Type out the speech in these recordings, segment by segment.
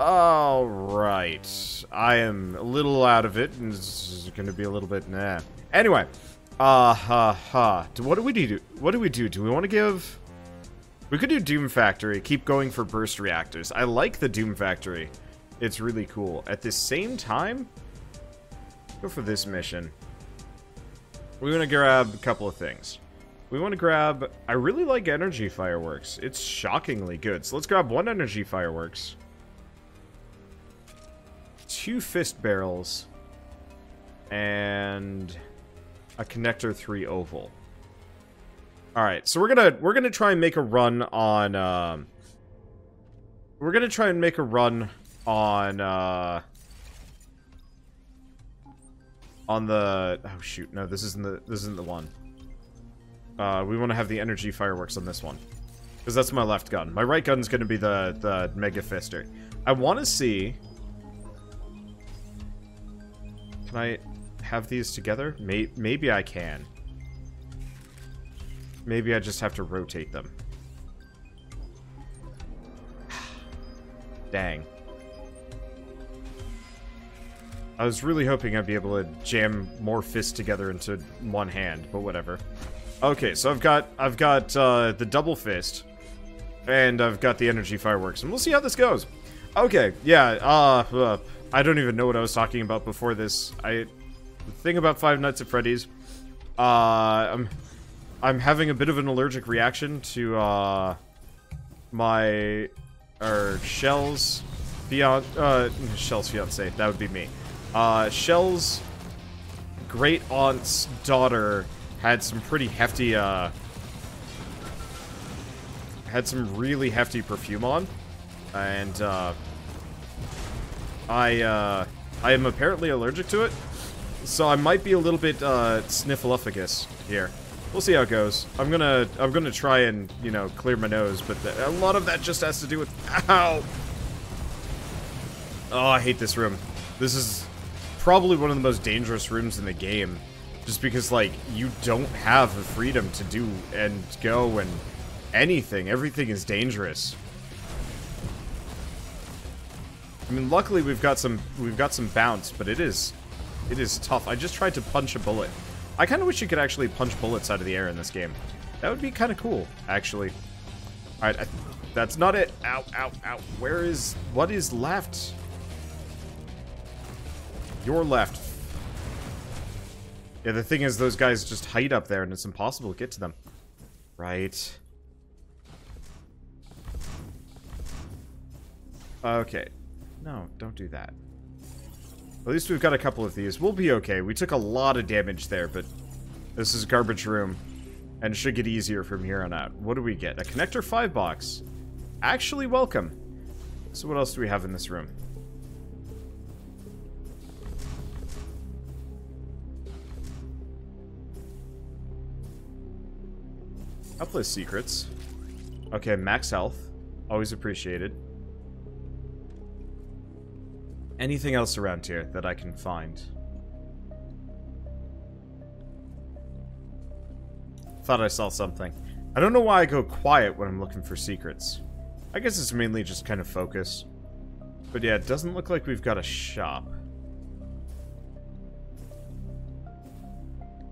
Alright. I am a little out of it, and this is gonna be a little bit nah. Anyway. What do we do? What do we do? Do we want to give... We could do Doom Factory, keep going for burst reactors. I like the Doom Factory. It's really cool. At the same time, go for this mission. We want to grab a couple of things. We want to grab... I really like energy fireworks. It's shockingly good. So let's grab 1 energy fireworks. 2 fist barrels. And a connector 3 oval. Alright, so we're gonna try and make a run on we're gonna try and make a run on the... Oh shoot, no, this isn't the one. We want to have the energy fireworks on this one. Because that's my left gun. My right gun's gonna be the Mega Fister. I wanna see... Can I have these together? Maybe I can. Maybe I just have to rotate them. Dang. I was really hoping I'd be able to jam more fists together into one hand, but whatever. Okay, so I've got the double fist, and I've got the energy fireworks, and we'll see how this goes. Okay, yeah, I don't even know what I was talking about before this. The thing about Five Nights at Freddy's, I'm having a bit of an allergic reaction to, Shell's fiance, that would be me. Shell's great aunt's daughter had some pretty hefty, had some really hefty perfume on, and, I am apparently allergic to it, so I might be a little bit, sniffleupagus here. We'll see how it goes. I'm gonna try and, you know, clear my nose, but a lot of that just has to do with... Ow! Oh, I hate this room. This is probably one of the most dangerous rooms in the game. Just because, like, you don't have the freedom to do and go and anything. Everything is dangerous. I mean, luckily we've got some bounce, but it is tough. I just tried to punch a bullet. I kind of wish you could actually punch bullets out of the air in this game. That would be kind of cool, actually. Alright, that's not it. Ow, ow, ow. What is left? Your left. Yeah, the thing is, those guys just hide up there, and it's impossible to get to them. Right. Okay. No, don't do that. At least we've got a couple of these. We'll be okay. We took a lot of damage there, but this is garbage room. And it should get easier from here on out. What do we get? A connector 5 box. Actually, welcome. So what else do we have in this room? I'll play secrets. Okay, max health. Always appreciated. Anything else around here that I can find? Thought I saw something. I don't know why I go quiet when I'm looking for secrets. I guess it's mainly just kind of focus. But yeah, it doesn't look like we've got a shop.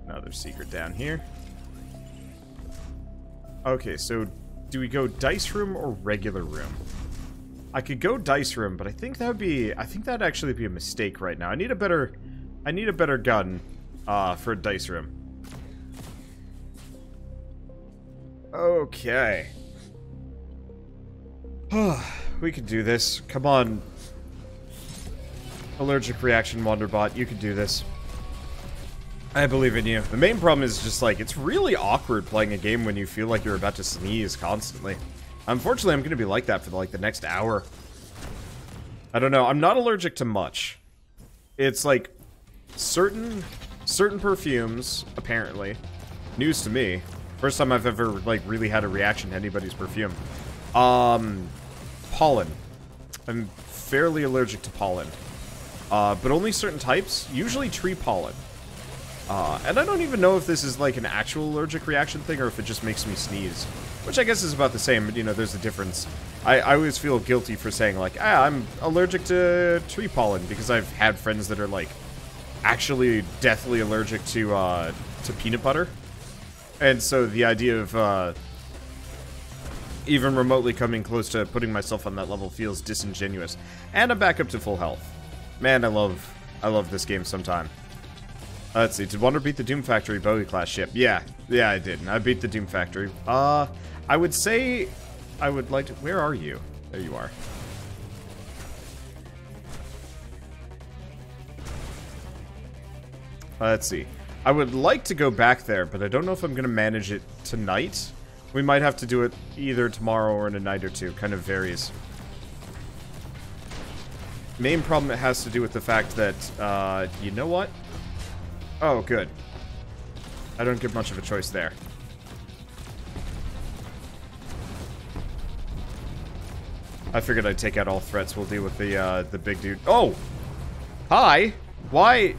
Another secret down here. Okay, so do we go dice room or regular room? I could go dice room, but I think that'd actually be a mistake right now. I need a better gun for a dice room. Okay. We could do this. Come on. Allergic reaction, Wanderbot. You could do this. I believe in you. The main problem is just, like, it's really awkward playing a game when you feel like you're about to sneeze constantly. Unfortunately, I'm going to be like that for, like, the next hour. I don't know. I'm not allergic to much. It's, like, certain perfumes, apparently. News to me. First time I've ever, like, really had a reaction to anybody's perfume. Pollen. I'm fairly allergic to pollen. But only certain types. Usually tree pollen. And I don't even know if this is, like, an actual allergic reaction thing or if it just makes me sneeze. Which I guess is about the same, but, you know, there's a difference. I always feel guilty for saying, like, I'm allergic to tree pollen, because I've had friends that are, like, actually deathly allergic to peanut butter. And so the idea of, even remotely coming close to putting myself on that level feels disingenuous. And I'm back up to full health. Man, I love this game sometime. Let's see, did Wander beat the Doom Factory Bowie class ship? Yeah, I did. I beat the Doom Factory. I would say I would like to... Where are you? There you are. Let's see. I would like to go back there, but I don't know if I'm going to manage it tonight. We might have to do it either tomorrow or in a night or two. Kind of varies. Main problem it has to do with the fact that, you know what? Oh, good. I don't get much of a choice there. I figured I'd take out all threats. We'll deal with the big dude. Oh! Hi! Why?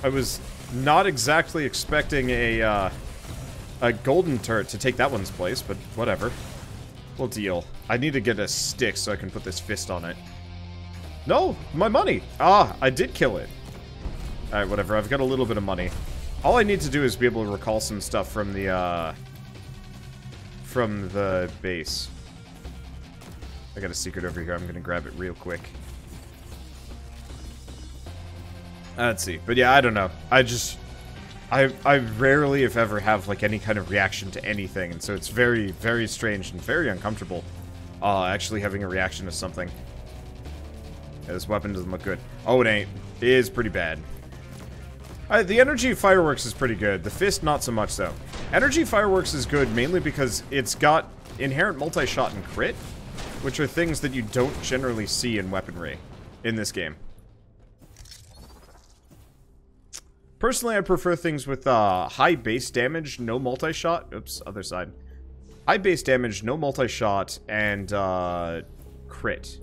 I was not exactly expecting a golden turret to take that one's place, but whatever. We'll deal. I need to get a stick so I can put this fist on it. No! My money! Ah, I did kill it. Alright, whatever. I've got a little bit of money. All I need to do is be able to recall some stuff from the base. I got a secret over here. I'm gonna grab it real quick. Let's see. But yeah, I don't know. I rarely, if ever, have, like, any kind of reaction to anything, and so it's very, very strange and very uncomfortable, actually having a reaction to something. Yeah, this weapon doesn't look good. Oh, it ain't. It is pretty bad. The energy fireworks is pretty good. The fist, not so much, though. Energy fireworks is good mainly because it's got inherent multi-shot and crit, which are things that you don't generally see in weaponry in this game. Personally, I prefer things with high base damage, no multi-shot. Oops, other side. High base damage, no multi-shot, and crit.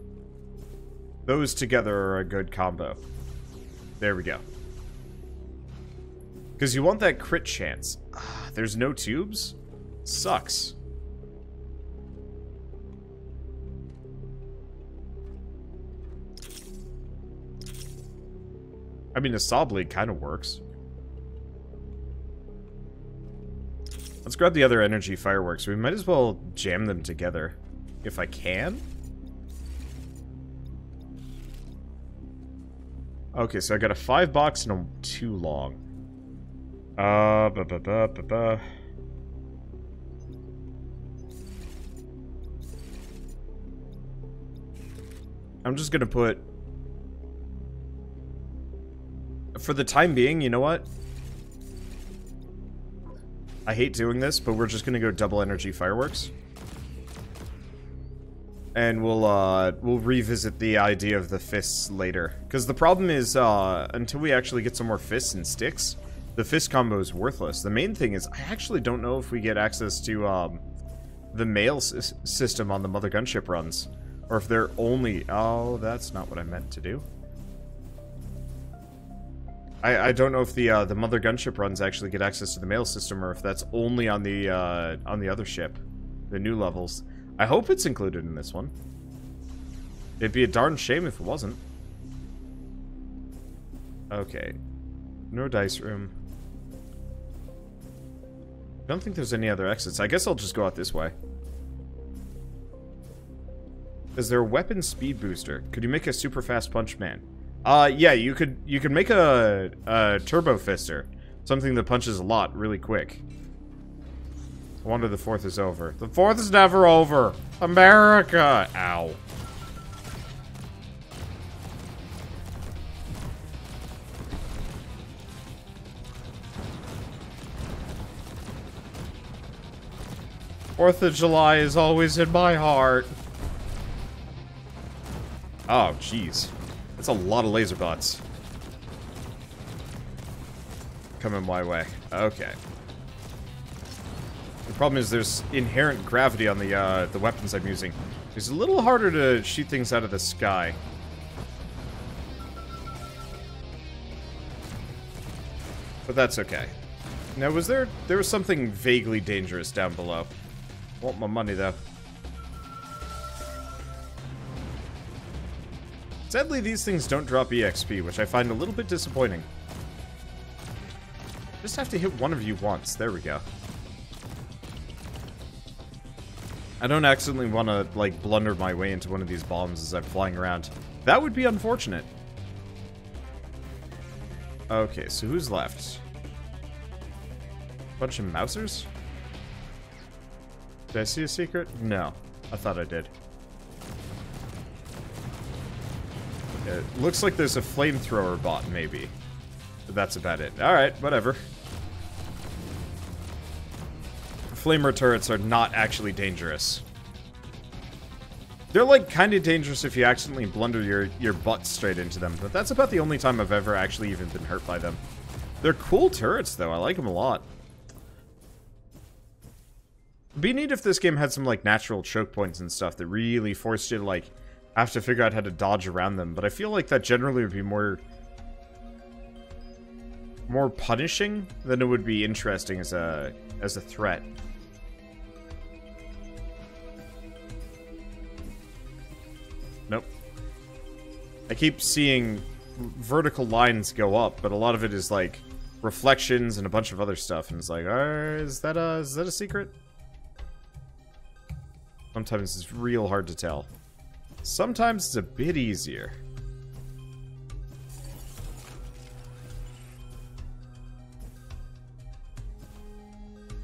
Those together are a good combo. There we go. Because you want that crit chance. There's no tubes? Sucks. I mean, a saw blade kind of works. Let's grab the other energy fireworks. We might as well jam them together. If I can? Okay, so I got a 5 box and a 2 long. I'm just gonna put... For the time being, you know what? I hate doing this, but we're just gonna go double energy fireworks. And we'll revisit the idea of the fists later. Because the problem is, until we actually get some more fists and sticks, the fist combo is worthless. The main thing is, I actually don't know if we get access to, the mail system on the Mothergunship runs. Or if they're only... Oh, that's not what I meant to do. I don't know if the Mothergunship runs actually get access to the mail system, or if that's only on the other ship. The new levels. I hope it's included in this one. It'd be a darn shame if it wasn't. Okay. No dice room. I don't think there's any other exits. I guess I'll just go out this way. Is there a weapon speed booster? Could you make a super fast punch man? Yeah, you could make a turbo fister. Something that punches a lot really quick. I wonder the 4th is over. The 4th is never over! America! Ow. Fourth of July is always in my heart. Oh, jeez. That's a lot of laser bots. Coming my way. Okay. The problem is there's inherent gravity on the weapons I'm using. It's a little harder to shoot things out of the sky. But that's okay. Now, there was something vaguely dangerous down below. Want my money, though. Sadly, these things don't drop EXP, which I find a little bit disappointing. Just have to hit one of you once. There we go. I don't accidentally want to, like, blunder my way into one of these bombs as I'm flying around. That would be unfortunate. Okay, so who's left? Bunch of mousers? Did I see a secret? No. I thought I did. It looks like there's a flamethrower bot, maybe. But that's about it. Alright, whatever. Flamer turrets are not actually dangerous. They're, like, kind of dangerous if you accidentally blunder your butt straight into them, but that's about the only time I've ever actually even been hurt by them. They're cool turrets, though. I like them a lot. It'd be neat if this game had some, like, natural choke points and stuff that really forced you to, like, have to figure out how to dodge around them, but I feel like that generally would be more punishing than it would be interesting as a threat. Nope. I keep seeing vertical lines go up, but a lot of it is like reflections and a bunch of other stuff, and it's like, is that a secret? Sometimes it's real hard to tell. Sometimes it's a bit easier.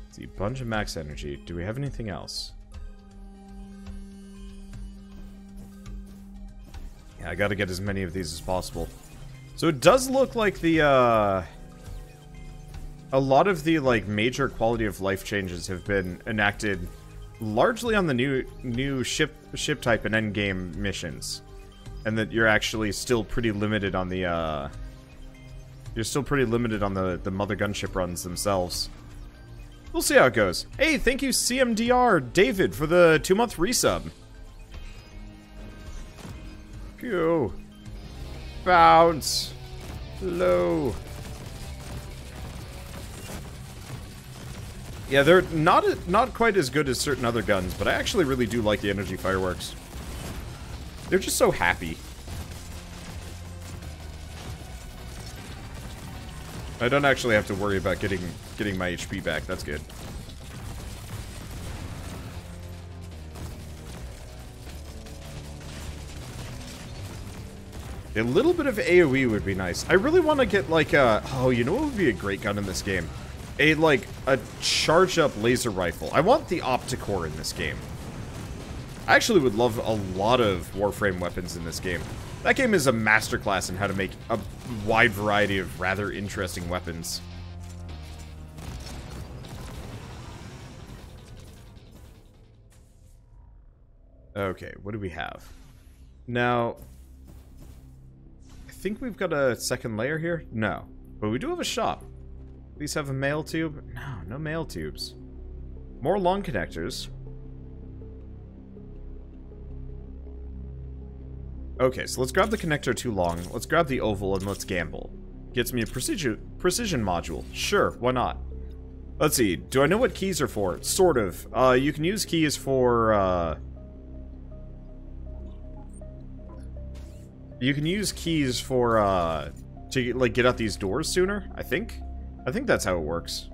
Let's see, bunch of max energy. Do we have anything else? Yeah, I gotta get as many of these as possible. So it does look like the, a lot of the, like, major quality of life changes have been enacted largely on the new ship type and endgame missions. And that you're actually still pretty limited on the, you're still pretty limited on the Mothergunship runs themselves. We'll see how it goes. Hey, thank you CMDR David for the 2-month resub. Pew. Bounce. Low. Yeah, they're not quite as good as certain other guns, but I actually really do like the energy fireworks. They're just so happy. I don't actually have to worry about getting my HP back. That's good. A little bit of AoE would be nice. I really want to get, like, oh, you know what would be a great gun in this game? A charged-up laser rifle. I want the Opticore in this game. I actually would love a lot of Warframe weapons in this game. That game is a masterclass in how to make a wide variety of rather interesting weapons. Okay, what do we have? Now, I think we've got a second layer here? No. But we do have a shop. These have a mail tube? No, no mail tubes. More long connectors. Okay, so let's grab the connector too long. Let's grab the oval and let's gamble. Gets me a precision module. Sure, why not? Let's see. Do I know what keys are for? Sort of. You can use keys for, you can use keys for, to, like, get out these doors sooner, I think. I think that's how it works.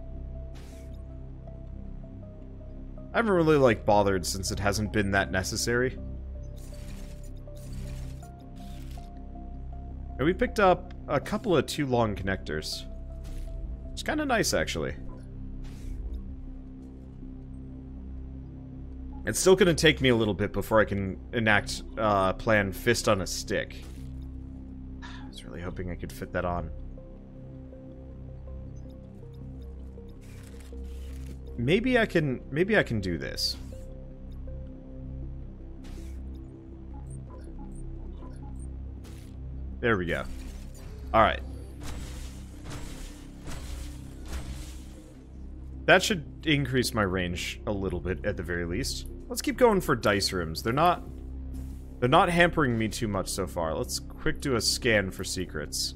I haven't really, like, bothered since it hasn't been that necessary. And we picked up a couple of too long connectors. It's kind of nice, actually. It's still going to take me a little bit before I can enact plan Fist on a Stick. I was really hoping I could fit that on. Maybe I can do this. There we go. Alright. That should increase my range a little bit at the very least. Let's keep going for dice rooms. They're not hampering me too much so far. Let's quick do a scan for secrets.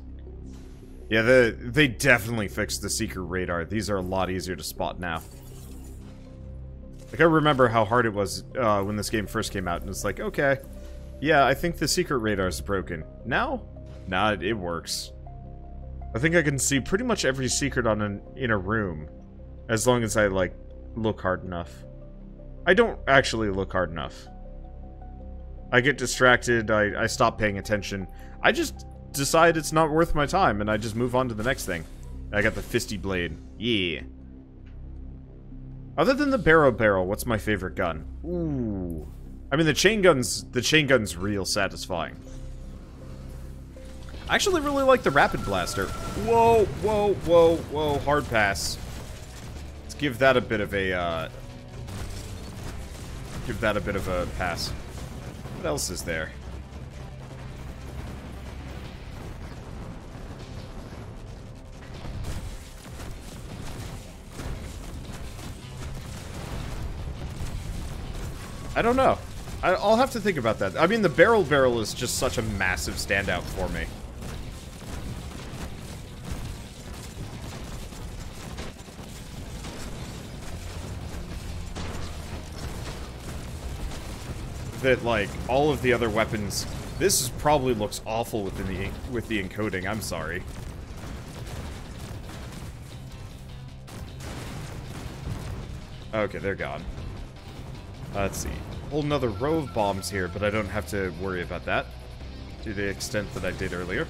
Yeah, they definitely fixed the secret radar. These are a lot easier to spot now. Like, I remember how hard it was when this game first came out, and it's like, okay, yeah, I think the secret radar's broken. Now? Nah, it works. I think I can see pretty much every secret in a room, as long as I, like, look hard enough. I don't actually look hard enough. I get distracted, I stop paying attention. I just decide it's not worth my time, and I just move on to the next thing. I got the fisty blade. Yeah. Other than the barrel, what's my favorite gun? Ooh. I mean, the chain gun's real satisfying. I actually really like the rapid blaster. Whoa, whoa, whoa, whoa, hard pass. Let's give that a bit of a, pass. What else is there? I don't know. I'll have to think about that. I mean, the barrel is just such a massive standout for me. That, like, all of the other weapons... This probably looks awful with the encoding. I'm sorry. Okay, they're gone. Let's see. Whole nother row of bombs here, but I don't have to worry about that. To the extent that I did earlier.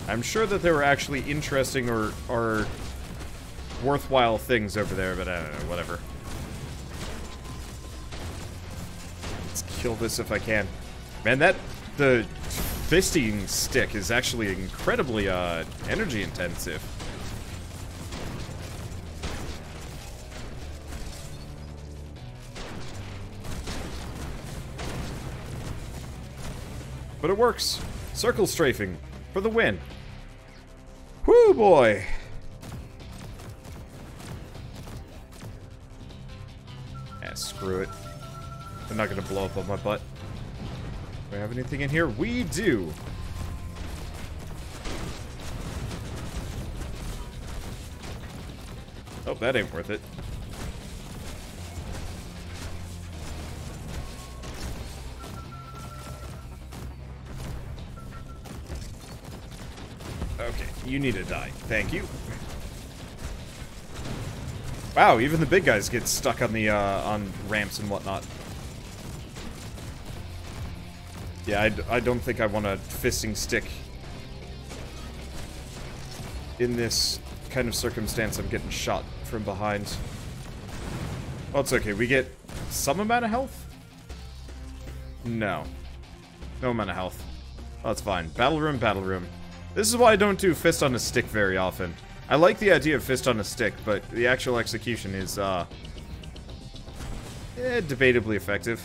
I'm sure that there were actually interesting or worthwhile things over there, but I don't know, whatever. Let's kill this if I can. Man, the fisting stick is actually incredibly, energy intensive. But it works. Circle strafing for the win. Whoo, boy. Yeah, screw it. They're not gonna blow up on my butt. Do we have anything in here? We do. Oh, that ain't worth it. Okay, you need to die. Thank you. Wow, even the big guys get stuck on the on ramps and whatnot. Yeah, I don't think I want a fisting stick in this kind of circumstance. I'm getting shot from behind. Well, it's okay. We get some amount of health? No. No amount of health. Oh, that's fine. Battle room, battle room. This is why I don't do fist on a stick very often. I like the idea of fist on a stick, but the actual execution is, debatably effective.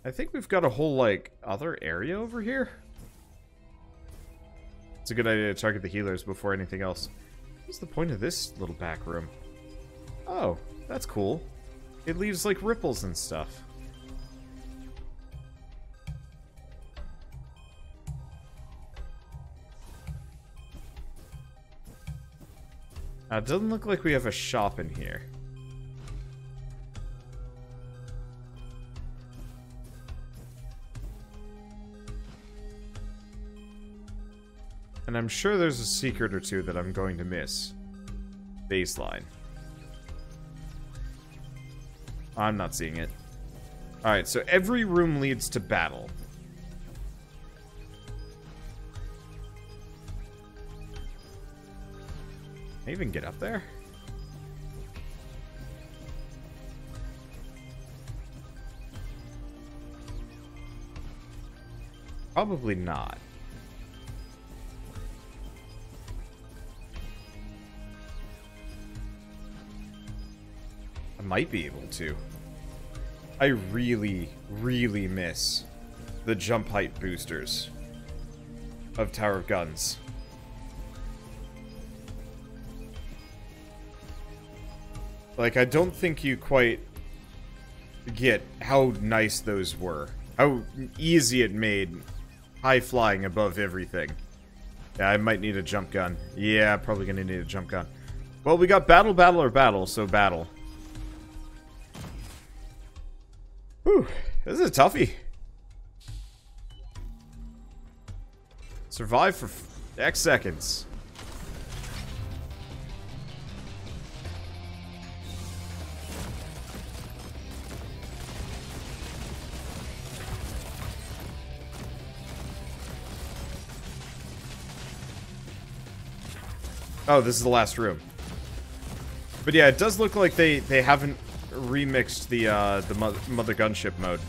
I think we've got a whole, like, other area over here. It's a good idea to target the healers before anything else. What's the point of this little back room? Oh, that's cool. It leaves, like, ripples and stuff. It doesn't look like we have a shop in here. And I'm sure there's a secret or two that I'm going to miss. Baseline. I'm not seeing it. Alright, so every room leads to battle. Can I even get up there? Probably not. I might be able to. I really, really miss the jump height boosters of Tower of Guns. Like, I don't think you quite get how nice those were. How easy it made high flying above everything. Yeah, I might need a jump gun. Yeah, probably gonna need a jump gun. Well, we got battle, battle, or battle, so battle. Whew, this is a toughie. Survive for X seconds. Oh, this is the last room. But yeah, it does look like they haven't remixed the Mothergunship mode.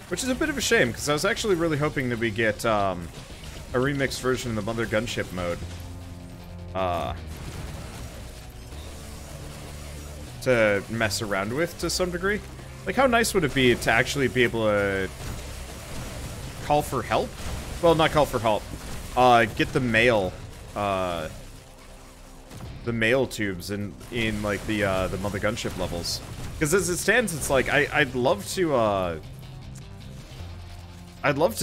Which is a bit of a shame, because I was actually really hoping that we get a remixed version of the Mothergunship mode. To mess around with to some degree. Like, how nice would it be to actually be able to call for help? Well, not call for help. Get the mail tubes in like the Mothergunship levels. Because as it stands, it's like I'd love to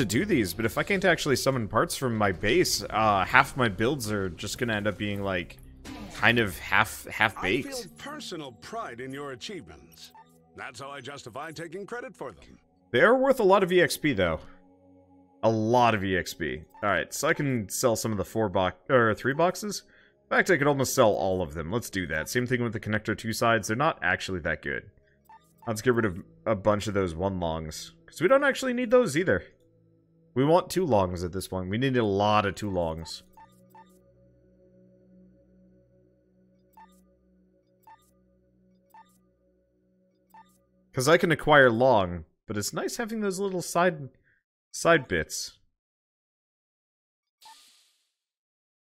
do these, but if I can't actually summon parts from my base, half my builds are just gonna end up being like kind of half baked. I feel personal pride in your achievements. That's how I justify taking credit for them. They're worth a lot of EXP though. A lot of EXP. Alright, so I can sell some of the 3 boxes. In fact, I could almost sell all of them. Let's do that. Same thing with the connector 2 sides. They're not actually that good. Let's get rid of a bunch of those 1 longs. Because we don't actually need those either. We want 2 longs at this point. We need a lot of 2 longs. Because I can acquire long, but it's nice having those little side bits.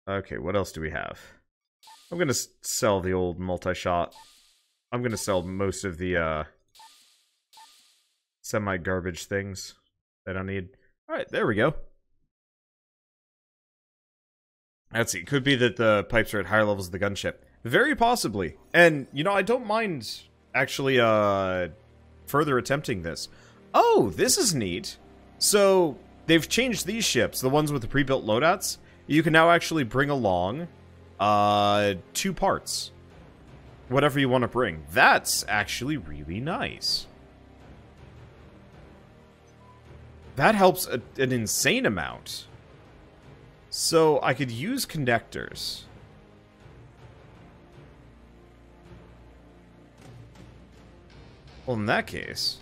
Okay, what else do we have? I'm gonna sell the old multi-shot. I'm gonna sell most of the semi-garbage things that I don't need. Alright, there we go. Let's see, could be that the pipes are at higher levels of the gunship. Very possibly. And, you know, I don't mind actually further attempting this. Oh, this is neat. So, they've changed these ships, the ones with the pre-built loadouts. You can now actually bring along 2 parts. Whatever you want to bring. That's actually really nice. That helps an insane amount. So, I could use connectors. Well, in that case...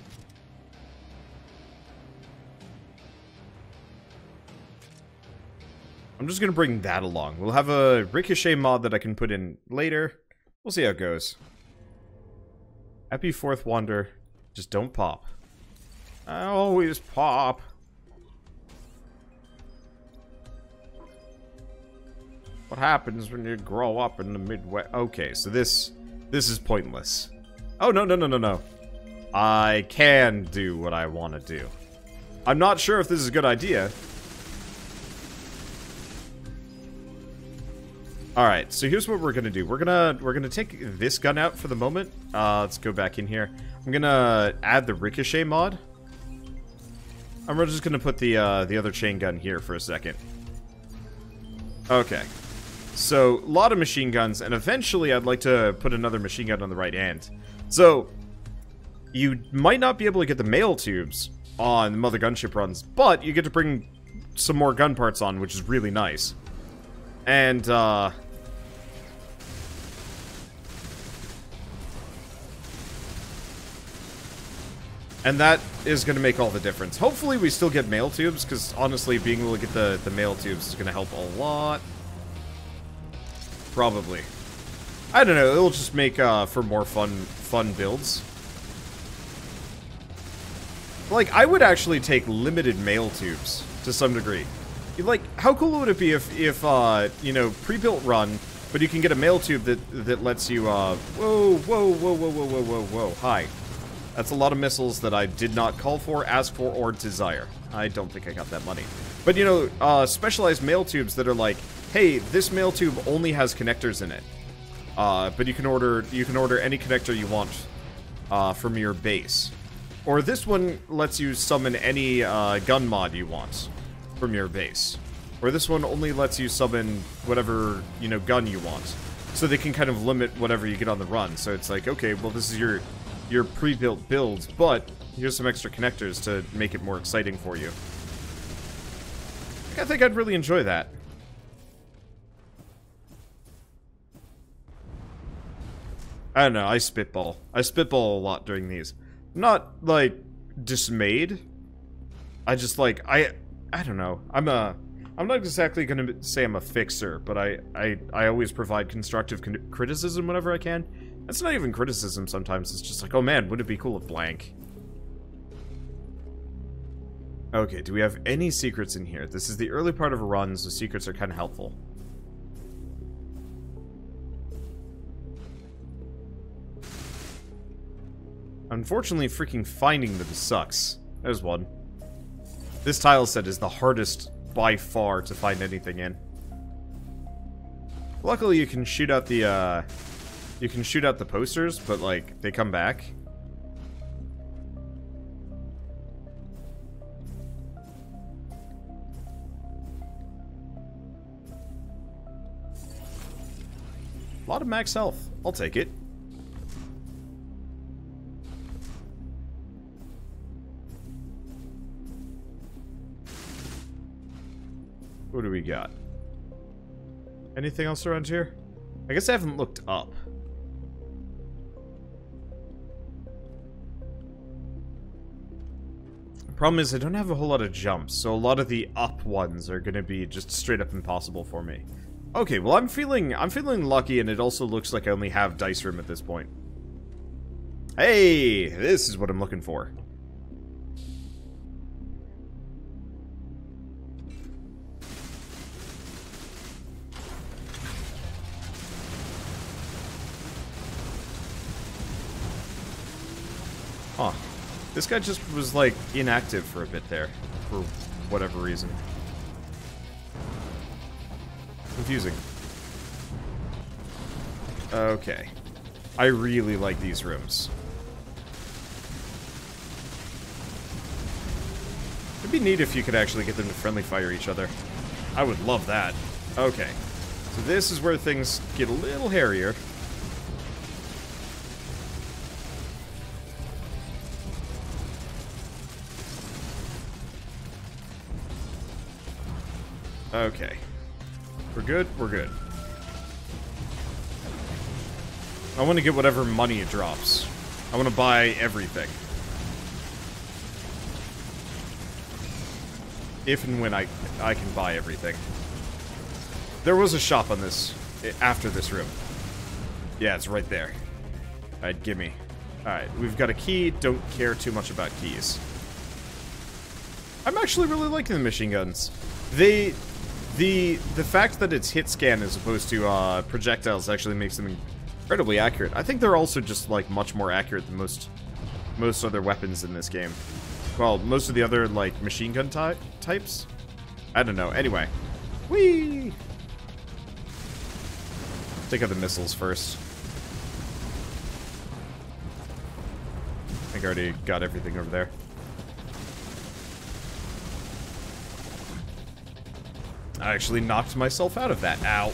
I'm just gonna bring that along. We'll have a ricochet mod that I can put in later. We'll see how it goes. Happy 4th Wander. Just don't pop. I always pop. What happens when you grow up in the Midwest? Okay, so this is pointless. Oh, no, no, no, no, no. I can do what I want to do. I'm not sure if this is a good idea. Alright, so here's what we're gonna do. We're gonna take this gun out for the moment. Let's go back in here. I'm gonna add the ricochet mod. And we're just gonna put the other chain gun here for a second. Okay. So, a lot of machine guns, and eventually I'd like to put another machine gun on the right hand. So, you might not be able to get the mail tubes on the Mothergunship runs, but you get to bring some more gun parts on, which is really nice. And, that is going to make all the difference. Hopefully we still get mail tubes, because honestly, being able to get the mail tubes is going to help a lot. Probably. I don't know, it'll just make, for more fun builds. Like, I would actually take limited mail tubes, to some degree. Like, how cool would it be if you know, pre-built run, but you can get a mail tube that lets you, whoa, whoa, whoa, whoa, whoa, whoa, whoa, whoa, hi. That's a lot of missiles that I did not call for, ask for, or desire. I don't think I got that money. But, you know, specialized mail tubes that are like, hey, this mail tube only has connectors in it. But you can order any connector you want, from your base. Or this one lets you summon any gun mod you want from your base. Or this one only lets you summon whatever, you know, gun you want. So they can kind of limit whatever you get on the run. So it's like, okay, well, this is your pre-built build, but here's some extra connectors to make it more exciting for you. I think I'd really enjoy that. I don't know, I spitball. I spitball a lot during these. I'm not, like, dismayed. I just, like, I don't know. I'm not exactly gonna say I'm a fixer, but I always provide constructive criticism whenever I can. That's not even criticism sometimes, it's just like, oh man, wouldn't it be cool if blank? Okay, do we have any secrets in here? This is the early part of a run, so secrets are kind of helpful. Unfortunately, freaking finding them sucks. There's one. This tile set is the hardest by far to find anything in. Luckily, you can shoot out the posters, but like they come back. A lot of max health. I'll take it. What do we got? Anything else around here? I guess I haven't looked up. The problem is I don't have a whole lot of jumps, so a lot of the up ones are gonna be just straight up impossible for me. Okay, well I'm feeling lucky, and it also looks like I only have dice room at this point. Hey, this is what I'm looking for. Huh. This guy just was, like, inactive for a bit there. For whatever reason. Confusing. Okay. I really like these rooms. It'd be neat if you could actually get them to friendly fire each other. I would love that. Okay. So this is where things get a little hairier. Okay. We're good? We're good. I want to get whatever money it drops. I want to buy everything. If and when I can buy everything. There was a shop on this, after this room. Yeah, it's right there. Alright, gimme. Alright, we've got a key, don't care too much about keys. I'm actually really liking the machine guns. The fact that it's hit scan as opposed to projectiles actually makes them incredibly accurate. I think they're also just like much more accurate than most other weapons in this game. Well, most of the other like machine gun types. I don't know. Anyway, whee! Take out the missiles first. I think I already got everything over there. I actually knocked myself out of that. Ow.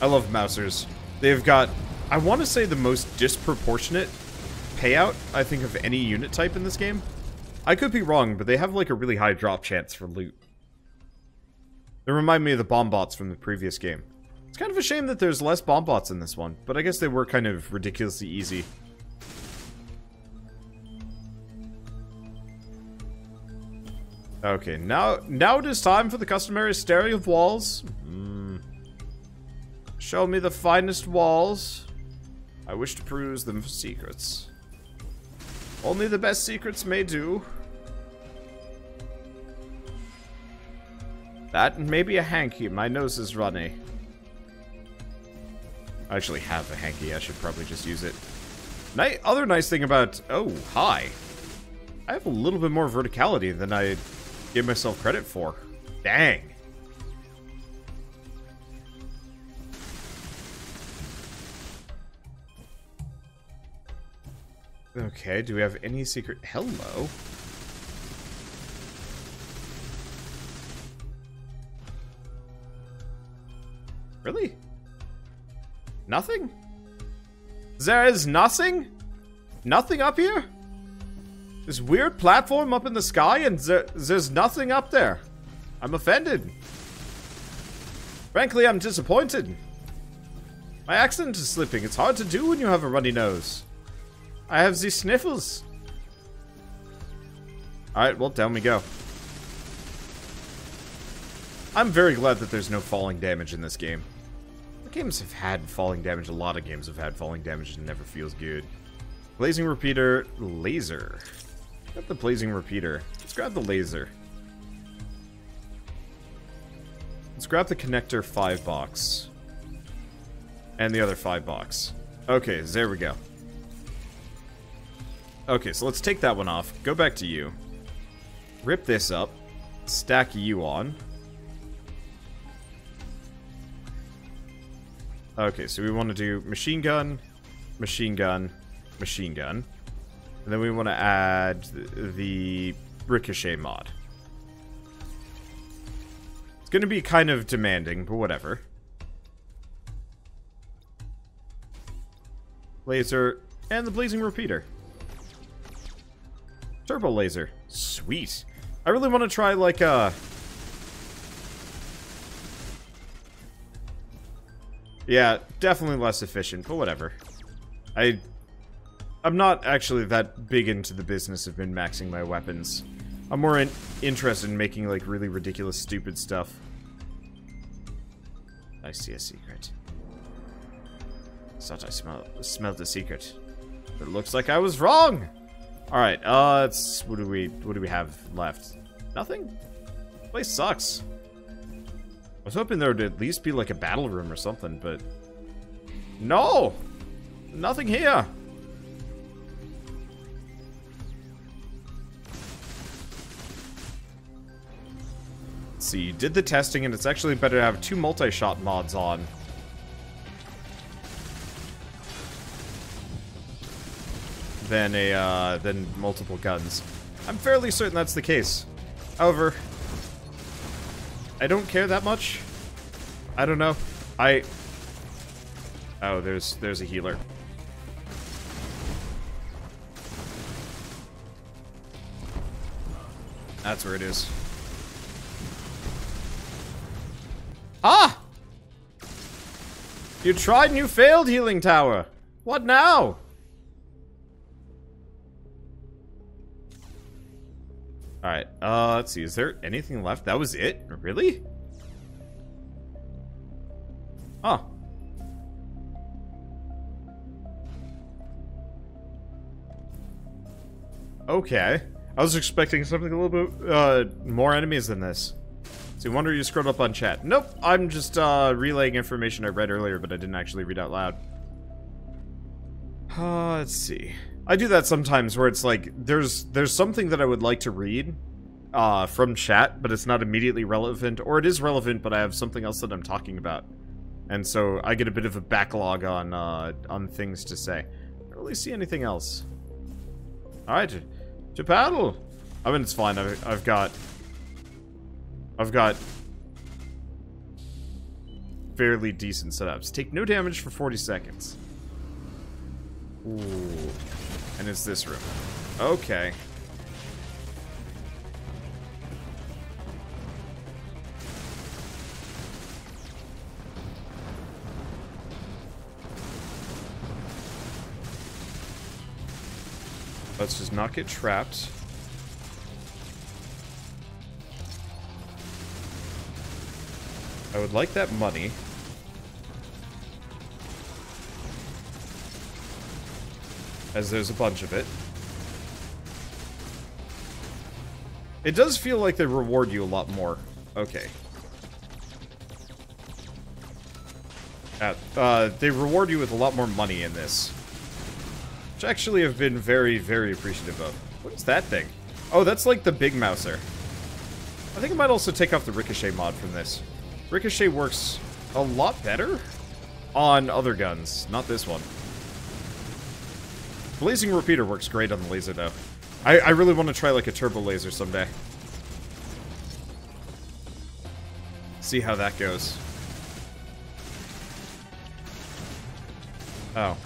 I love Mousers. They've got, I want to say, the most disproportionate payout, I think, of any unit type in this game. I could be wrong, but they have like a really high drop chance for loot. They remind me of the Bombbots from the previous game. It's kind of a shame that there's less Bombbots in this one, but I guess they were kind of ridiculously easy. Okay, now it is time for the customary staring of walls. Show me the finest walls. I wish to peruse them for secrets. Only the best secrets may do. That and maybe a hanky. My nose is runny. I actually have a hanky. I should probably just use it. Other nice thing about... Oh, hi. I have a little bit more verticality than I gave myself credit for. Dang. Okay, do we have any secret? Hello? Really? Nothing? There is nothing? Nothing up here? This weird platform up in the sky and there's nothing up there. I'm offended. Frankly, I'm disappointed. My accent is slipping. It's hard to do when you have a runny nose. I have these sniffles. Alright, well, down we go. I'm very glad that there's no falling damage in this game. Games have had falling damage. A lot of games have had falling damage and it never feels good. Blazing repeater, laser. Got the blazing repeater. Let's grab the laser. Let's grab the connector 5 box. And the other 5 box. Okay, there we go. Okay, so let's take that one off. Go back to you. Rip this up. Stack you on. Okay, so we want to do machine gun, machine gun, machine gun. And then we want to add the ricochet mod. It's going to be kind of demanding, but whatever. Laser, and the blazing repeater. Turbo laser. Sweet. I really want to try, like, yeah, definitely less efficient, but whatever. I'm not actually that big into the business of min-maxing my weapons. I'm more interested in making, like, really ridiculous, stupid stuff. I see a secret. Thought I smelled the secret. But it looks like I was wrong! Alright, what do we have left? Nothing? This place sucks. I was hoping there would at least be like a battle room or something, but... No! Nothing here! Let's see, you did the testing and it's actually better to have 2 multi-shot mods on. Than multiple guns. I'm fairly certain that's the case. However... I don't care that much. I don't know. Oh, there's a healer. That's where it is. Ah! You tried and you failed, healing tower. What now? Alright, let's see, is there anything left? That was it? Really? Huh. Okay. I was expecting something a little bit, more enemies than this. So, wonder you scrolled up on chat. Nope, I'm just, relaying information I read earlier, but I didn't actually read out loud. Let's see. I do that sometimes where it's like, there's something that I would like to read from chat, but it's not immediately relevant, or it is relevant, but I have something else that I'm talking about. And so I get a bit of a backlog on things to say. I don't really see anything else. Alright, to paddle! I mean, it's fine, I've got fairly decent setups. Take no damage for 40 seconds. Ooh. And it's this room. Okay. Let's just not get trapped. I would like that money. As there's a bunch of it. It does feel like they reward you a lot more. Okay. They reward you with a lot more money in this. Which actually have been very, very appreciative of. What is that thing? Oh, that's like the big mouser. I think I might also take off the ricochet mod from this. Ricochet works a lot better on other guns, not this one. Blazing repeater works great on the laser, though. I really want to try, like, a turbo laser someday. See how that goes. Oh.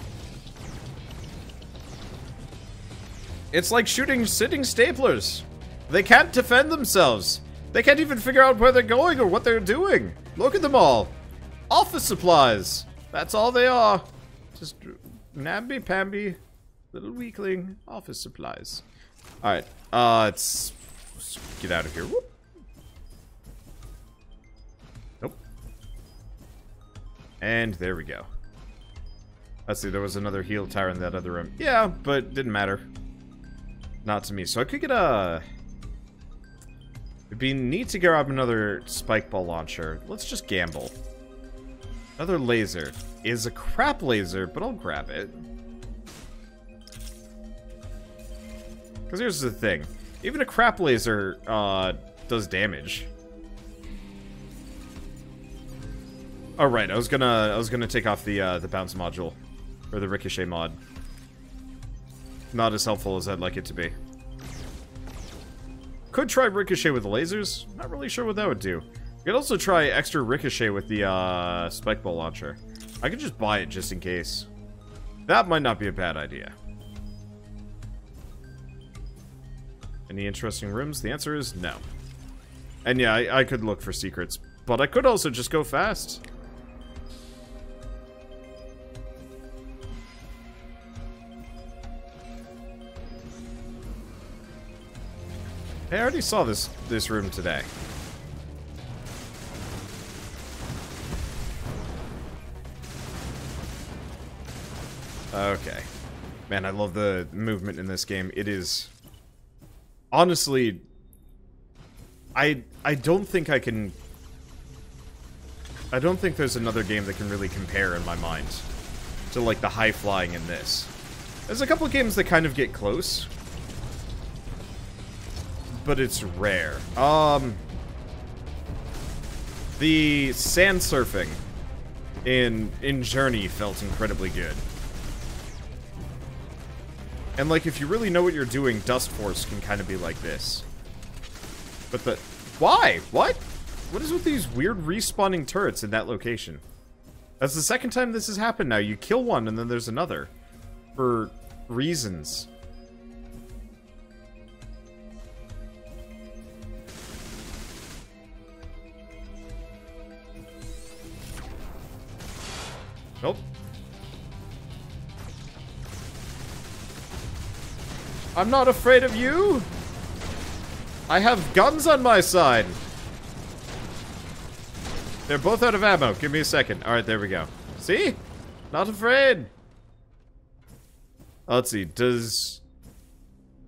It's like shooting sitting staplers. They can't defend themselves. They can't even figure out where they're going or what they're doing. Look at them all. Office supplies. That's all they are. Just namby-pamby, little weakling office supplies. Alright, let's get out of here. Whoop. Nope. And there we go. Let's see, there was another heal tower in that other room. Yeah, but didn't matter. Not to me. So I could get a... It'd be neat to grab another spike ball launcher. Let's just gamble. Another laser. Is a crap laser, but I'll grab it. Because here's the thing. Even a crap laser does damage. Oh right, I was gonna take off the bounce module. Or the ricochet mod. Not as helpful as I'd like it to be. Could try ricochet with the lasers. Not really sure what that would do. Could also try extra ricochet with the spike ball launcher. I could just buy it just in case. That might not be a bad idea. Any interesting rooms? The answer is no. And yeah, I could look for secrets. But I could also just go fast. Hey, I already saw this room today. Okay. Man, I love the movement in this game. It is... Honestly... I don't think I can... I don't think there's another game that can really compare in my mind to, like, the high flying in this. There's a couple of games that kind of get close. But it's rare. The sand surfing in Journey felt incredibly good. And like, if you really know what you're doing, Dust Force can kind of be like this. But the... Why? What? What is with these weird respawning turrets in that location? That's the second time this has happened now. You kill one and then there's another. For reasons. Nope. I'm not afraid of you! I have guns on my side! They're both out of ammo. Give me a second. Alright, there we go. See? Not afraid! Let's see. Does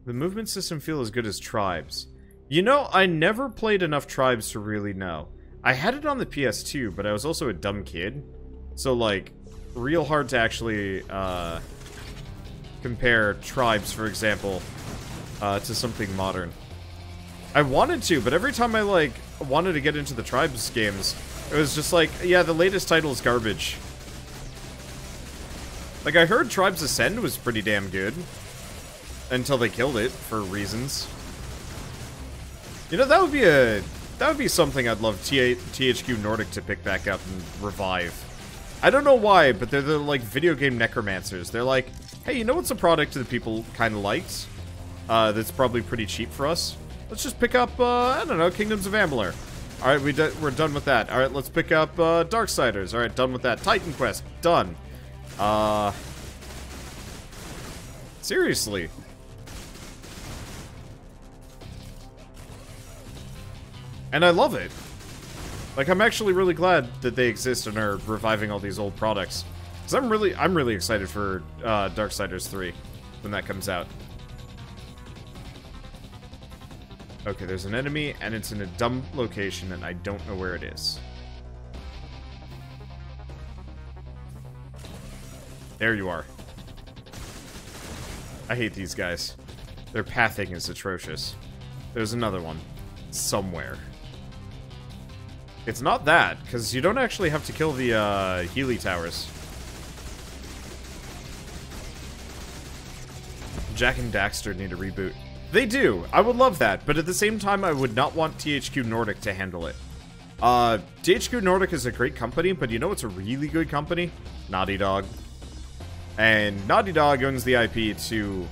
the movement system feel as good as Tribes? You know, I never played enough Tribes to really know. I had it on the PS2, but I was also a dumb kid. So, like, real hard to actually, compare Tribes, for example, to something modern. I wanted to, but every time I, like, wanted to get into the Tribes games, it was just like, yeah, the latest title is garbage. Like, I heard Tribes Ascend was pretty damn good. Until they killed it, for reasons. You know, that would be something I'd love THQ Nordic to pick back up and revive. I don't know why, but they're the, like, video game necromancers. They're like, hey, you know what's a product that people kind of liked? That's probably pretty cheap for us? Let's just pick up, I don't know, Kingdoms of Amalur. Alright, we're done with that. Alright, let's pick up, Darksiders. Alright, done with that. Titan Quest, done. Seriously. And I love it. Like, I'm actually really glad that they exist and are reviving all these old products. Because I'm really excited for Darksiders 3 when that comes out. Okay, there's an enemy, and it's in a dumb location, and I don't know where it is. There you are. I hate these guys. Their pathing is atrocious. There's another one. Somewhere. It's not that, because you don't actually have to kill the Healy towers. Jak and Daxter need a reboot. They do. I would love that, but at the same time, I would not want THQ Nordic to handle it. THQ Nordic is a great company, but you know what's a really good company? Naughty Dog. And Naughty Dog owns the IP to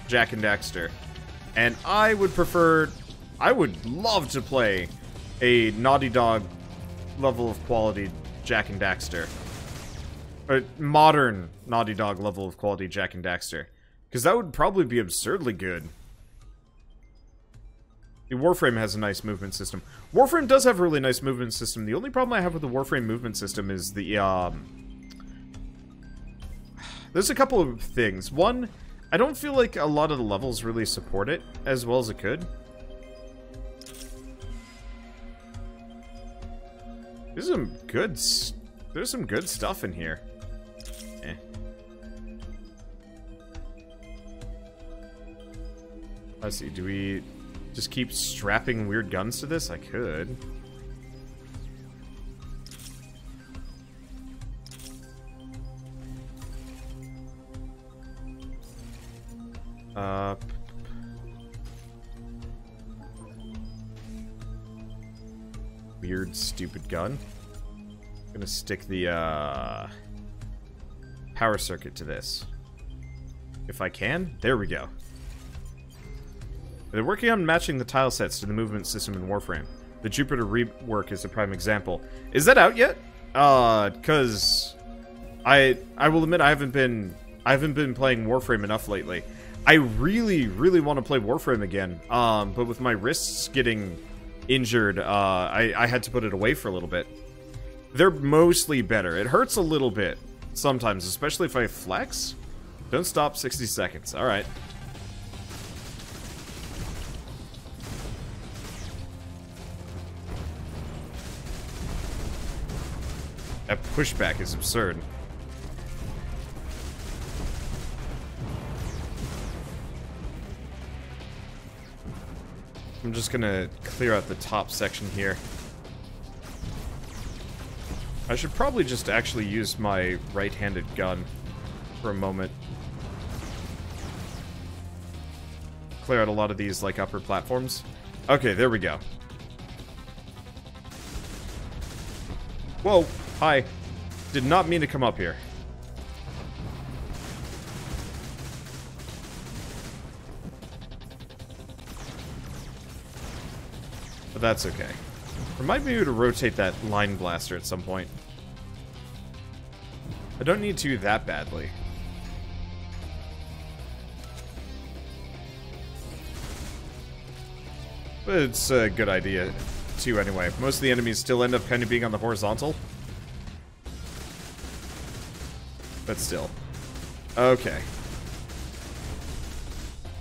Jak and Daxter. And I would love to play a Naughty Dog level of quality Jak and Daxter. A modern Naughty Dog level of quality Jak and Daxter. Because that would probably be absurdly good. The Warframe has a nice movement system. Warframe does have a really nice movement system. The only problem I have with the Warframe movement system is the, there's a couple of things. One, I don't feel like a lot of the levels really support it as well as it could. There's some good stuff in here. Eh. Let's see, do we just keep strapping weird guns to this? I could. Weird, stupid gun. I'm gonna stick the, power circuit to this. If I can. There we go. They're working on matching the tile sets to the movement system in Warframe. The Jupiter rework is a prime example. Is that out yet? Cause I will admit I haven't been playing Warframe enough lately. I really, really want to play Warframe again. But with my wrists getting injured, I had to put it away for a little bit. They're mostly better. It hurts a little bit sometimes, especially if I flex. Don't stop 60 seconds. Alright. That pushback is absurd. I'm just gonna clear out the top section here. I should probably just actually use my right-handed gun for a moment. Clear out a lot of these, like, upper platforms. Okay, there we go. Whoa, hi. Did not mean to come up here. But that's okay. Remind me to rotate that line blaster at some point. I don't need to that badly. But it's a good idea, too, anyway. Most of the enemies still end up kind of being on the horizontal. But still. Okay.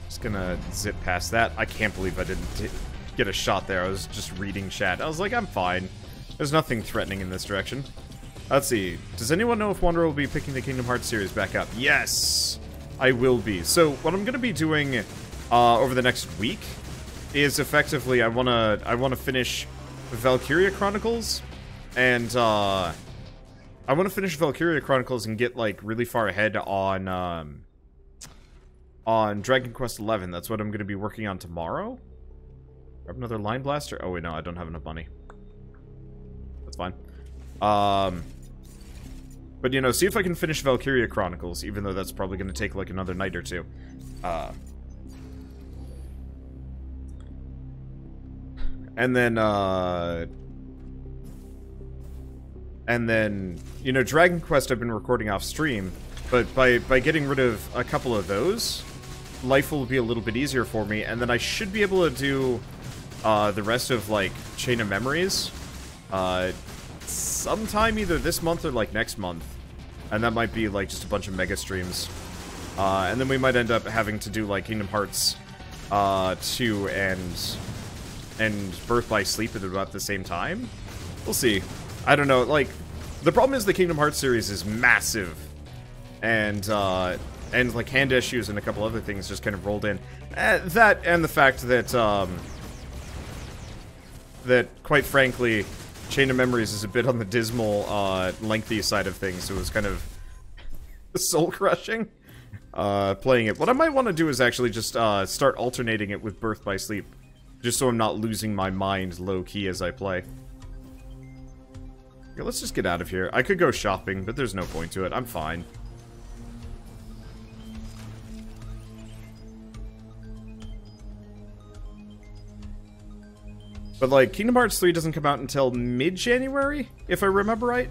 Just gonna zip past that. I can't believe I didn't get a shot there. I was just reading chat. I was like, I'm fine. There's nothing threatening in this direction. Let's see. Does anyone know if Wanderer will be picking the Kingdom Hearts series back up? Yes! I will be. So, what I'm gonna be doing over the next week is effectively I wanna finish Valkyria Chronicles, and I want to finish Valkyria Chronicles and get, like, really far ahead on Dragon Quest XI. That's what I'm going to be working on tomorrow. Grab another line blaster. Oh, wait, no, I don't have enough money. That's fine. But, you know, see if I can finish Valkyria Chronicles, even though that's probably going to take, like, another night or two. And then, you know, Dragon Quest I've been recording off stream, but by getting rid of a couple of those, life will be a little bit easier for me, and then I should be able to do the rest of, like, Chain of Memories sometime either this month or, like, next month. And that might be, like, just a bunch of mega streams. And then we might end up having to do, like, Kingdom Hearts 2 and Birth by Sleep at about the same time. We'll see. I don't know, like, the problem is the Kingdom Hearts series is massive, and like, hand issues and a couple other things just kind of rolled in. That, and the fact that, that, quite frankly, Chain of Memories is a bit on the dismal, lengthy side of things, so it was kind of soul-crushing. playing it. What I might want to do is actually just start alternating it with Birth by Sleep, just so I'm not losing my mind low-key as I play. Okay, let's just get out of here. I could go shopping, but there's no point to it. I'm fine. But, like, Kingdom Hearts 3 doesn't come out until mid-January, if I remember right.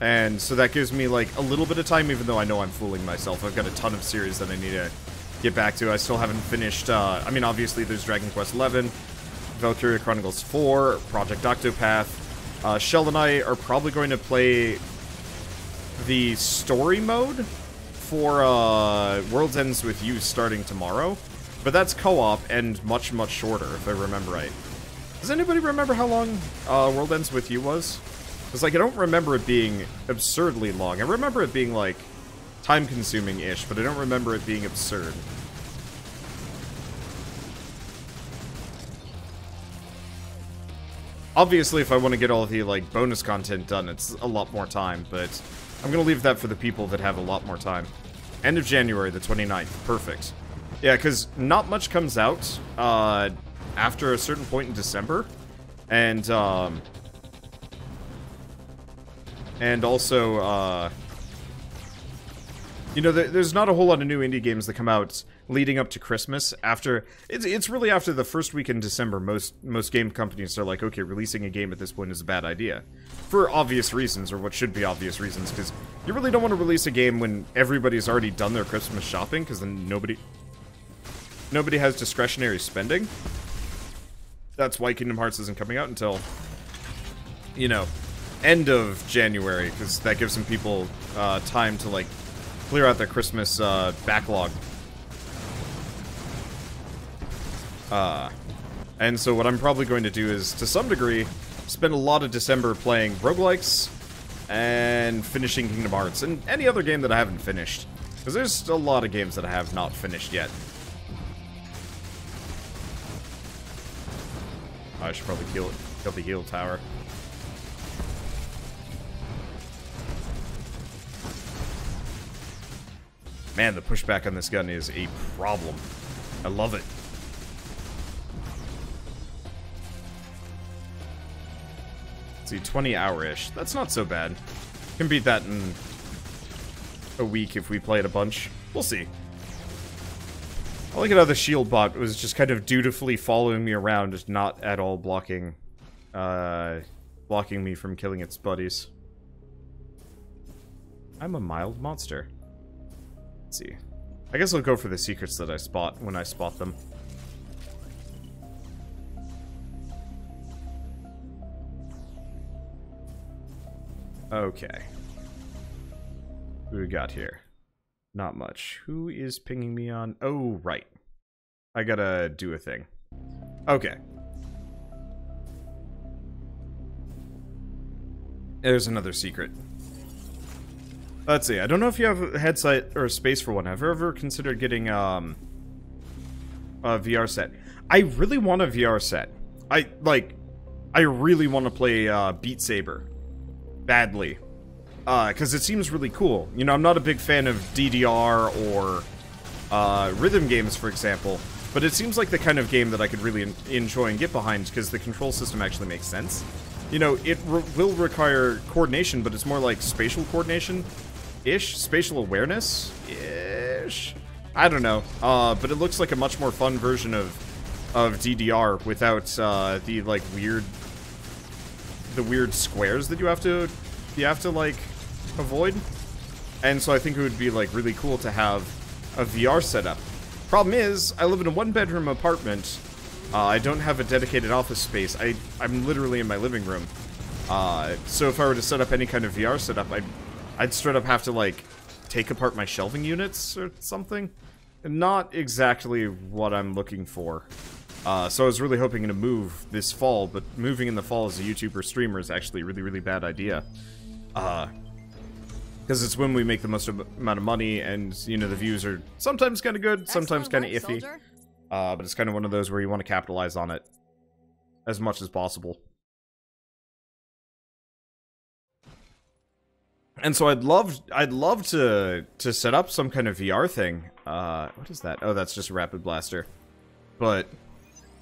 And so that gives me, like, a little bit of time, even though I know I'm fooling myself. I've got a ton of series that I need to get back to. I still haven't finished, I mean, obviously there's Dragon Quest XI, Valkyria Chronicles 4, Project Octopath. Shell and I are probably going to play the story mode for World's Ends With You starting tomorrow. But that's co-op and much, much shorter, if I remember right. Does anybody remember how long World Ends With You was? Because, like, I don't remember it being absurdly long. I remember it being, like, time-consuming-ish, but I don't remember it being absurd. Obviously, if I want to get all of the, like, bonus content done, it's a lot more time, but I'm going to leave that for the people that have a lot more time. End of January, the 29th. Perfect. Yeah, because not much comes out after a certain point in December, and also, you know, there's not a whole lot of new indie games that come out leading up to Christmas. After it's really after the first week in December, most game companies are like, okay, releasing a game at this point is a bad idea, for obvious reasons, or what should be obvious reasons, because you really don't want to release a game when everybody's already done their Christmas shopping, because then nobody has discretionary spending. That's why Kingdom Hearts isn't coming out until, you know, end of January, because that gives some people time to, like, clear out their Christmas backlog. And so what I'm probably going to do is, to some degree, spend a lot of December playing roguelikes and finishing Kingdom Hearts, and any other game that I haven't finished. Because there's a lot of games that I have not finished yet. I should probably kill the heal tower. Man, the pushback on this gun is a problem. I love it. Let's see, 20-hour-ish. That's not so bad. Can beat that in a week if we play it a bunch. We'll see. I like it how the shield bot was just kind of dutifully following me around, just not at all blocking me from killing its buddies. I'm a mild monster. Let's see. I guess I'll go for the secrets that I spot when I spot them. Okay. What do we got here? Not much. Who is pinging me on? Oh, right. I gotta do a thing. Okay. There's another secret. Let's see. I don't know if you have a headset or a space for one. Have you ever considered getting a VR set? I really want a VR set. I really want to play Beat Saber. Badly. Because it seems really cool. You know, I'm not a big fan of DDR or rhythm games, for example, but it seems like the kind of game that I could really enjoy and get behind, because the control system actually makes sense. You know, it will require coordination, but it's more like spatial coordination-ish? Spatial awareness-ish? I don't know. But it looks like a much more fun version of DDR without the, like, weird squares that you have to like avoid. And so I think it would be like really cool to have a VR setup. Problem is, I live in a one-bedroom apartment. I don't have a dedicated office space. I'm literally in my living room. So if I were to set up any kind of VR setup, I'd straight up have to like take apart my shelving units or something. Not exactly what I'm looking for. So I was really hoping to move this fall, but moving in the fall as a YouTuber streamer is actually a really, really bad idea. Because it's when we make the most amount of money, and, you know, the views are sometimes kind of good, sometimes kind of iffy. But it's kind of one of those where you want to capitalize on it as much as possible. And so I'd love to set up some kind of VR thing. What is that? Oh, that's just a rapid blaster. But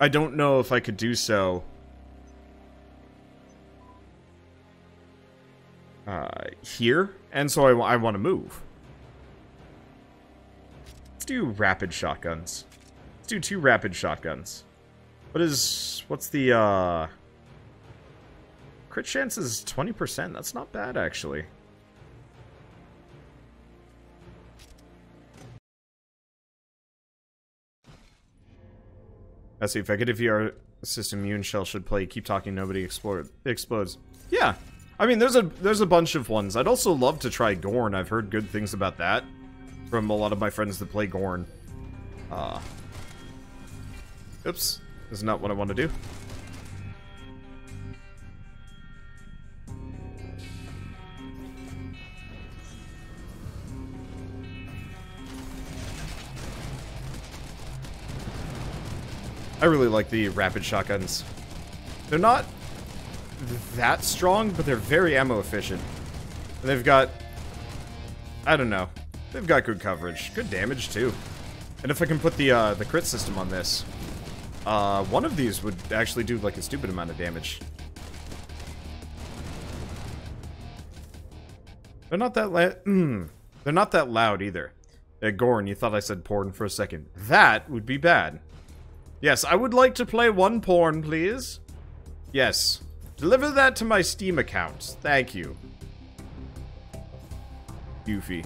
I don't know if I could do so here, and so I want to move. Let's do rapid shotguns. Let's do 2 rapid shotguns. What's the crit chance is 20%. That's not bad, actually. Let's see, if I get a VR system, Immune Shell should play Keep Talking, Nobody Explodes. Yeah. I mean, there's a bunch of ones. I'd also love to try Gorn. I've heard good things about that from a lot of my friends that play Gorn. Oops. This is not what I want to do. I really like the rapid shotguns. They're not that strong, but they're very ammo efficient. And they've got, I don't know, they've got good coverage, good damage too. And if I can put the crit system on this, one of these would actually do like a stupid amount of damage. They're not that they're not that loud either. Gorn, you thought I said porn for a second. That would be bad. Yes, I would like to play one porn, please. Yes. Deliver that to my Steam account. Thank you. Goofy.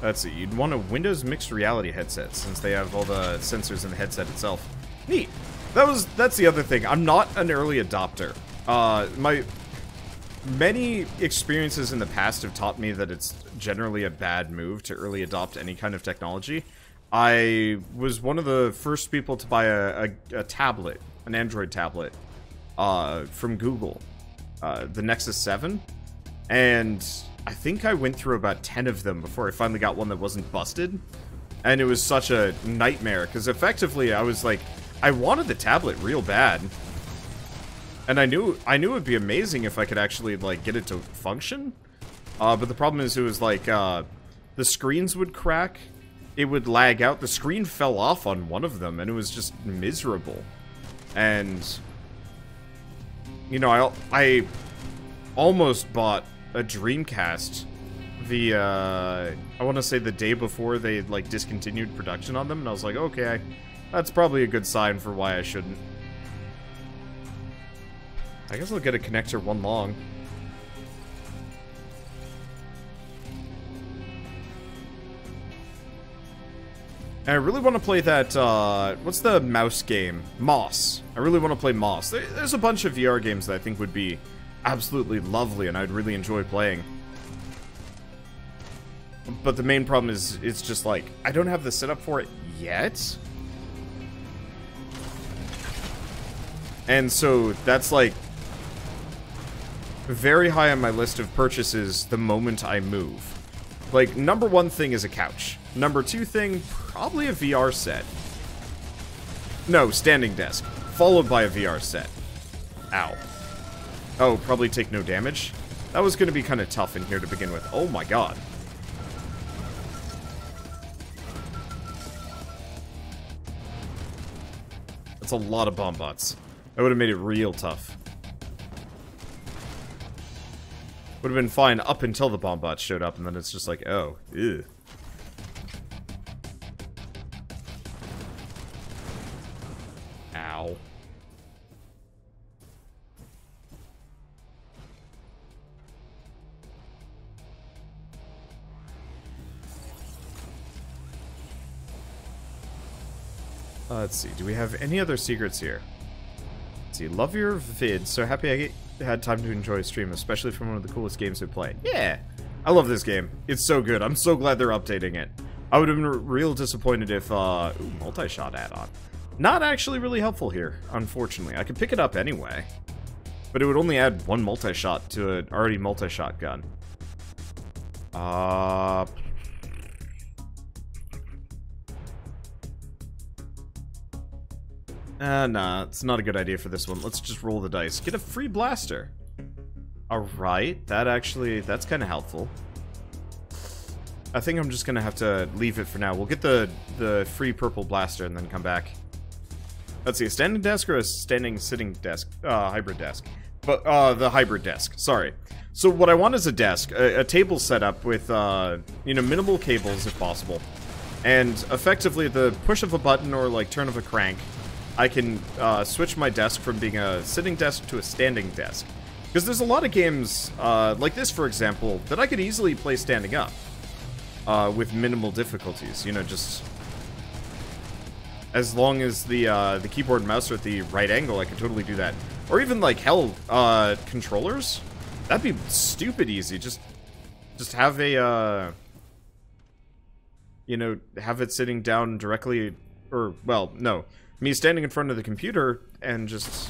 Let's see, you'd want a Windows mixed reality headset, since they have all the sensors in the headset itself. Neat. That's the other thing. I'm not an early adopter. Many experiences in the past have taught me that it's generally a bad move to early adopt any kind of technology. I was one of the first people to buy a tablet, an Android tablet, from Google, the Nexus 7, and I think I went through about 10 of them before I finally got one that wasn't busted, and it was such a nightmare, because effectively I was like, I wanted the tablet real bad. And I knew it would be amazing if I could actually, like, get it to function. But the problem is it was, like, the screens would crack. It would lag out. The screen fell off on one of them, and it was just miserable. And, you know, I almost bought a Dreamcast I want to say the day before they, like, discontinued production on them. And I was like, okay, that's probably a good sign for why I shouldn't. I guess I'll get a connector one long. And I really want to play that, what's the mouse game? Moss. I really want to play Moss. There's a bunch of VR games that I think would be absolutely lovely and I'd really enjoy playing. But the main problem is, it's just like, I don't have the setup for it yet. And so, that's like very high on my list of purchases the moment I move. Like, number 1 thing is a couch. Number 2 thing, probably a VR set. No, standing desk. Followed by a VR set. Ow. Oh, probably take no damage? That was going to be kind of tough in here to begin with. Oh my god. That's a lot of bomb bots. That would have made it real tough. Would have been fine up until the bomb bots showed up, and then it's just like, oh, ew. Ow. Let's see, do we have any other secrets here? Let's see, love your vid, so happy I had time to enjoy a stream, especially from one of the coolest games we play. Yeah! I love this game. It's so good. I'm so glad they're updating it. I would have been real disappointed if, ooh, multi-shot add-on. Not actually really helpful here, unfortunately. I could pick it up anyway. But it would only add 1 multi-shot to an already multi-shot gun. Nah, it's not a good idea for this one. Let's just roll the dice. Get a free blaster. Alright, that's kind of helpful. I think I'm just gonna have to leave it for now. We'll get the free purple blaster and then come back. Let's see, a standing desk or a sitting desk? Hybrid desk. But, the hybrid desk, sorry. So what I want is a desk, a table set up with, you know, minimal cables if possible. And effectively, the push of a button or, like, turn of a crank, I can, switch my desk from being a sitting desk to a standing desk. Because there's a lot of games, like this, for example, that I could easily play standing up. With minimal difficulties, you know, just... As long as the keyboard and mouse are at the right angle, I could totally do that. Or even, like, hell, controllers? That'd be stupid easy. Just have a, you know, have it sitting down directly, or, well, no. Me standing in front of the computer and just...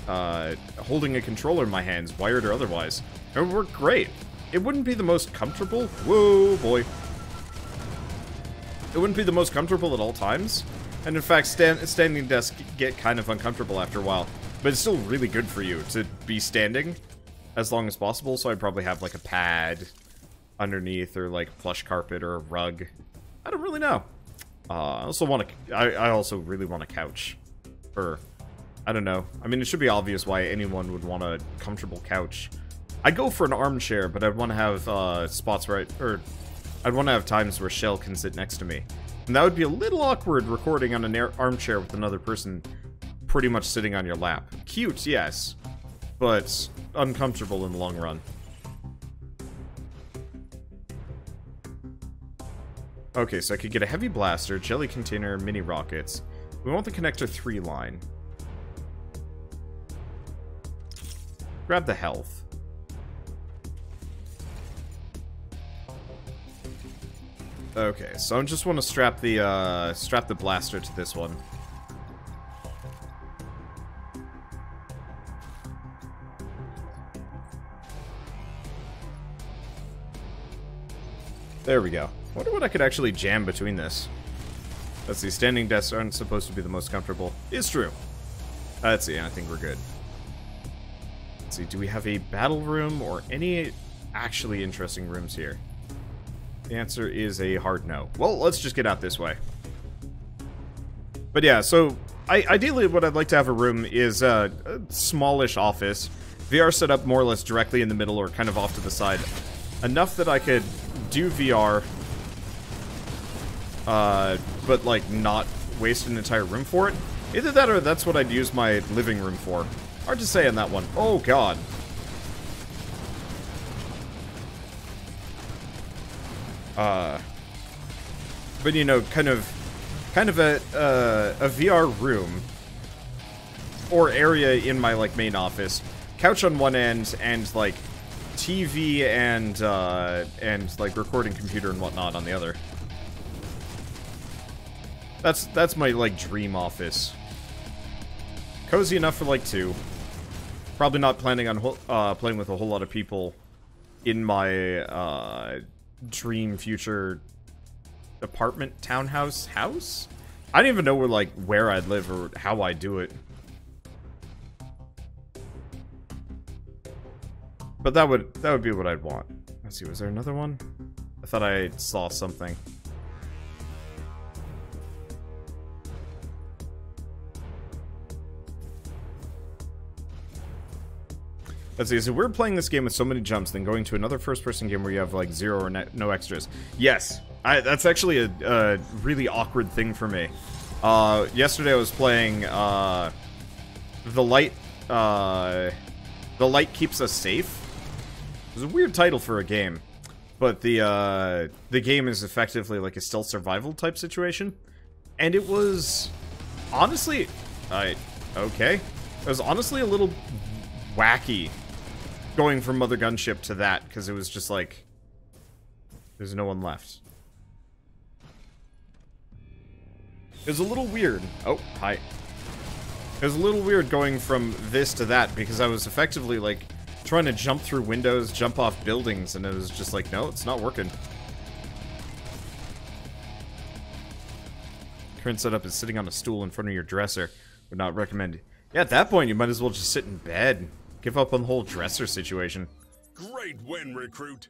holding a controller in my hands, wired or otherwise. It would work great. It wouldn't be the most comfortable. Whoa, boy. It wouldn't be the most comfortable at all times. And in fact, standing desks get kind of uncomfortable after a while. But it's still really good for you to be standing as long as possible. So I'd probably have like a pad underneath or like plush carpet or a rug. I don't really know. I also really want a couch. Or, I don't know. I mean, it should be obvious why anyone would want a comfortable couch. I'd go for an armchair, but I'd want to have spots where I'd want to have times where Shell can sit next to me. And that would be a little awkward recording on an armchair with another person pretty much sitting on your lap. Cute, yes, but uncomfortable in the long run. Okay, so I could get a heavy blaster, jelly container, mini rockets. We want the connector 3 line. Grab the health. Okay, so I just want to strap the blaster to this one. There we go. Wonder what I could actually jam between this. Let's see, standing desks aren't supposed to be the most comfortable. It's true. Let's see, I think we're good. Let's see, do we have a battle room or any actually interesting rooms here? The answer is a hard no. Well, let's just get out this way. But yeah, so ideally what I'd like to have a room is a smallish office. VR set up more or less directly in the middle or kind of off to the side. Enough that I could do VR, but like not waste an entire room for it. Either that or that's what I'd use my living room for. Hard to say on that one. Oh god. But you know, kind of a VR room or area in my like main office, couch on one end, and like TV and like recording computer and whatnot on the other. That's my like dream office. Cozy enough for like 2. Probably not planning on playing with a whole lot of people in my dream future apartment townhouse house. I don't even know where I'd live or how I'd do it. But that would be what I'd want. Let's see, was there another one? I thought I saw something. Let's see, so we're playing this game with so many jumps, then going to another first-person game where you have, like, 0 or no extras. Yes, that's actually a really awkward thing for me. Yesterday I was playing, The Light Keeps Us Safe. It was a weird title for a game, but the game is effectively like a stealth survival type situation, and it was honestly, okay, it was honestly a little wacky going from Mothergunship to that, because it was just like, there's no one left. It was a little weird. Oh, hi. It was a little weird going from this to that, because I was effectively like trying to jump through windows, jump off buildings, and it was just like, no, it's not working. Current setup is sitting on a stool in front of your dresser. Would not recommend. Yeah, at that point, you might as well just sit in bed. Give up on the whole dresser situation. Great win, recruit.